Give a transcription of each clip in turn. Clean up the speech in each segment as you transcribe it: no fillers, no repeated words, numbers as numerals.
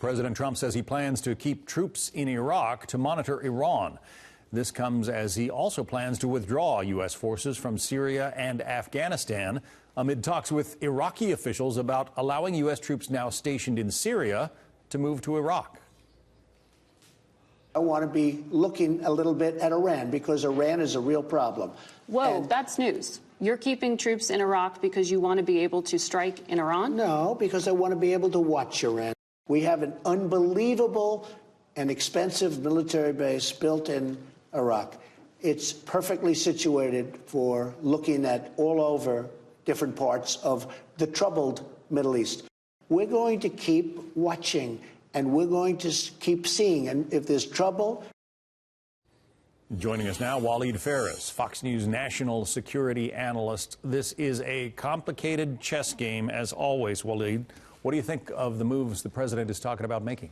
President Trump says he plans to keep troops in Iraq to monitor Iran. This comes as he also plans to withdraw U.S. forces from Syria and Afghanistan amid talks with Iraqi officials about allowing U.S. troops now stationed in Syria to move to Iraq. I want to be looking a little bit at Iran because Iran is a real problem. Whoa, that's news. You're keeping troops in Iraq because you want to be able to strike in Iran? No, because I want to be able to watch Iran. We have an unbelievable and expensive military base built in Iraq. It's perfectly situated for looking at all over different parts of the troubled Middle East. We're going to keep watching, and we're going to keep seeing. And if there's trouble... Joining us now, Walid Phares, Fox News national security analyst. This is a complicated chess game, as always, Walid. What do you think of the moves the president is talking about making?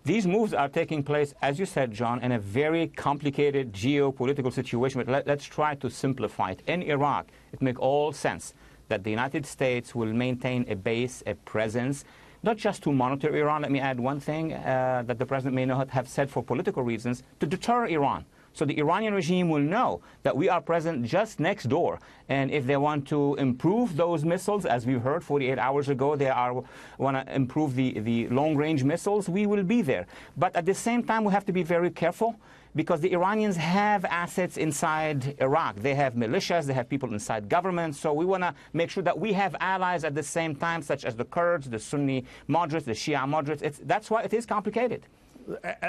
These moves are taking place, as you said, John, in a very complicated geopolitical situation. But let's try to simplify it. In Iraq, it makes all sense that the United States will maintain a base, a presence, not just to monitor Iran. Let me add one thing that the president may not have said for political reasons, to deter Iran. So the Iranian regime will know that we are present just next door. And if they want to improve those missiles, as we heard 48 hours ago, they want to improve the long-range missiles, we will be there. But at the same time, we have to be very careful because the Iranians have assets inside Iraq. They have militias, they have people inside government. So we want to make sure that we have allies at the same time, such as the Kurds, the Sunni moderates, the Shia moderates. That's why it is complicated.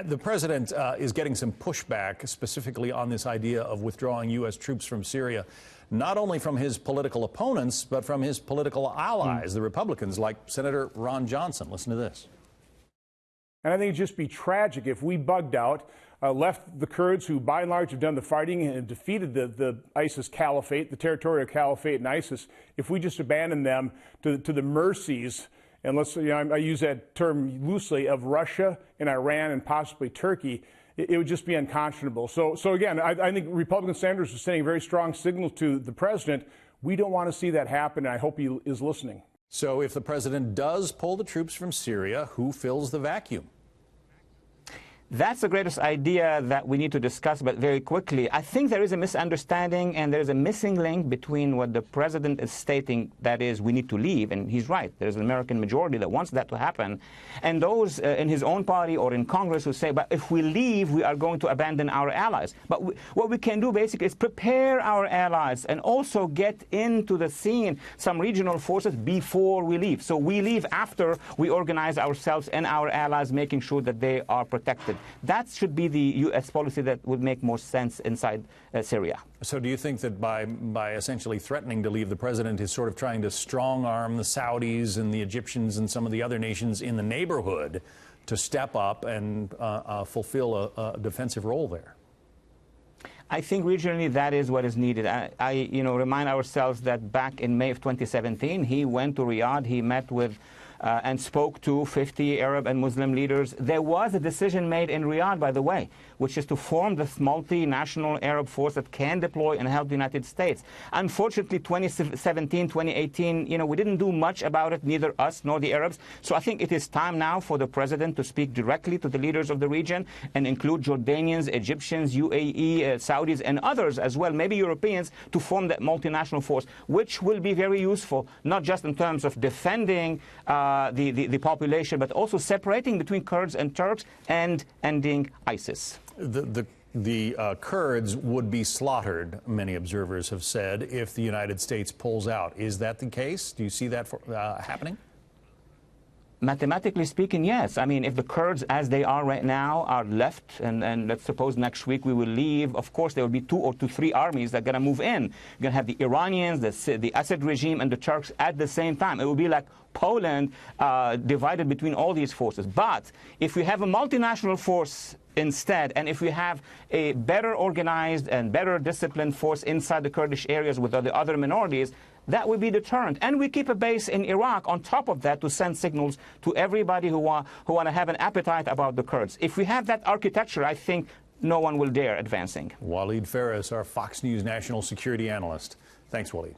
The president is getting some pushback specifically on this idea of withdrawing U.S. troops from Syria, not only from his political opponents, but from his political allies, the Republicans, like Senator Ron Johnson. Listen to this. And I think it'd just be tragic if we bugged out, left the Kurds, who by and large have done the fighting and defeated the ISIS caliphate, the territorial caliphate and ISIS, if we just abandoned them to the mercies, and I use that term loosely, of Russia and Iran and possibly Turkey, it would just be unconscionable. So again, I think Republican senators are sending a very strong signal to the president. We don't want to see that happen, and I hope he is listening. So if the president does pull the troops from Syria, who fills the vacuum? That's the greatest idea that we need to discuss, but very quickly. I think there is a misunderstanding and there is a missing link between what the president is stating, that is, we need to leave, and he's right. There's an American majority that wants that to happen, and those in his own party or in Congress who say, but if we leave, we are going to abandon our allies. But what we can do basically is prepare our allies and also get into the scene some regional forces before we leave. So we leave after we organize ourselves and our allies, making sure that they are protected. That should be the U.S. policy that would make more sense inside Syria. So do you think that by essentially threatening to leave, the president is sort of trying to strong-arm the Saudis and the Egyptians and some of the other nations in the neighborhood to step up and fulfill a defensive role there? I think regionally that is what is needed. I remind ourselves that back in May of 2017, he went to Riyadh, he met with and spoke to 50 Arab and Muslim leaders. There was a decision made in Riyadh, by the way, which is to form this multinational Arab force that can deploy and help the United States. Unfortunately, 2017, 2018, we didn't do much about it, neither us nor the Arabs. So I think it is time now for the president to speak directly to the leaders of the region and include Jordanians, Egyptians, UAE, Saudis, and others as well, maybe Europeans, to form that multinational force, which will be very useful, not just in terms of defending the population, but also separating between Kurds and Turks and ending ISIS. The Kurds would be slaughtered, many observers have said, if the United States pulls out. Is that the case? Do you see that happening? Mathematically speaking, yes. I mean, if the Kurds, as they are right now, are left, and let's suppose next week we will leave, of course there will be 2 or 3 armies that are going to move in. You're going to have the Iranians, the Assad regime, and the Turks at the same time. It will be like Poland divided between all these forces. But if we have a multinational force instead, and if we have a better organized and better disciplined force inside the Kurdish areas with the other minorities, that would be deterrent. And we keep a base in Iraq on top of that to send signals to everybody who want to have an appetite about the Kurds. If we have that architecture, I think no one will dare advancing. Walid Phares, our Fox News national security analyst. Thanks, Walid.